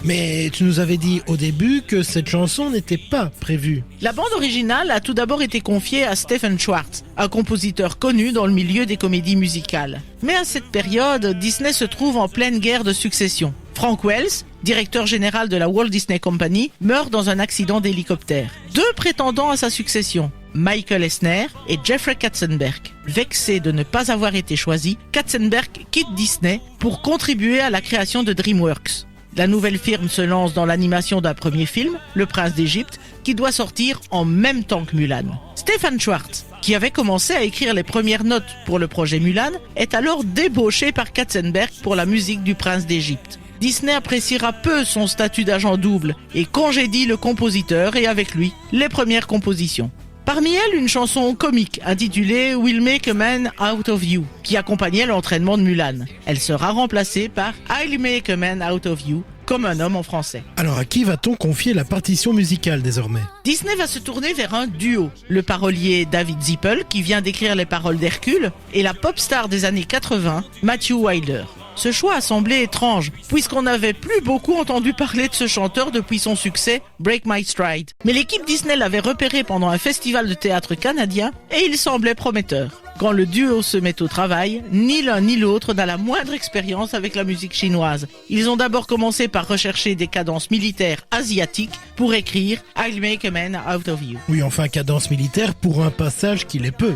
Mais tu nous avais dit au début que cette chanson n'était pas prévue. La bande originale a tout d'abord été confiée à Stephen Schwartz, un compositeur connu dans le milieu des comédies musicales. Mais à cette période, Disney se trouve en pleine guerre de succession. Frank Wells, directeur général de la Walt Disney Company, meurt dans un accident d'hélicoptère. Deux prétendants à sa succession, Michael Eisner et Jeffrey Katzenberg. Vexé de ne pas avoir été choisi, Katzenberg quitte Disney pour contribuer à la création de DreamWorks. La nouvelle firme se lance dans l'animation d'un premier film, Le Prince d'Égypte, qui doit sortir en même temps que Mulan. Stephen Schwartz, qui avait commencé à écrire les premières notes pour le projet Mulan, est alors débauché par Katzenberg pour la musique du Prince d'Égypte. Disney appréciera peu son statut d'agent double et congédie le compositeur et avec lui les premières compositions. Parmi elles, une chanson comique intitulée We'll Make a Man Out of You, qui accompagnait l'entraînement de Mulan. Elle sera remplacée par I'll Make a Man Out of You, comme un homme en français. Alors à qui va-t-on confier la partition musicale désormais ? Disney va se tourner vers un duo. Le parolier David Zippel, qui vient d'écrire les paroles d'Hercule, et la pop star des années 80, Matthew Wilder. Ce choix a semblé étrange, puisqu'on n'avait plus beaucoup entendu parler de ce chanteur depuis son succès Break My Stride. Mais l'équipe Disney l'avait repéré pendant un festival de théâtre canadien et il semblait prometteur. Quand le duo se met au travail, ni l'un ni l'autre n'a la moindre expérience avec la musique chinoise. Ils ont d'abord commencé par rechercher des cadences militaires asiatiques pour écrire I'll Make a Man Out of You. Oui, enfin cadence militaire pour un passage qui l'est peu.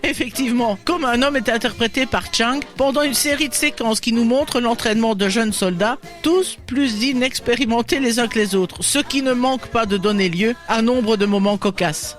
Effectivement, comme un homme est interprété par Chang pendant une série de séquences qui nous montrent l'entraînement de jeunes soldats, tous plus inexpérimentés les uns que les autres, ce qui ne manque pas de donner lieu à nombre de moments cocasses.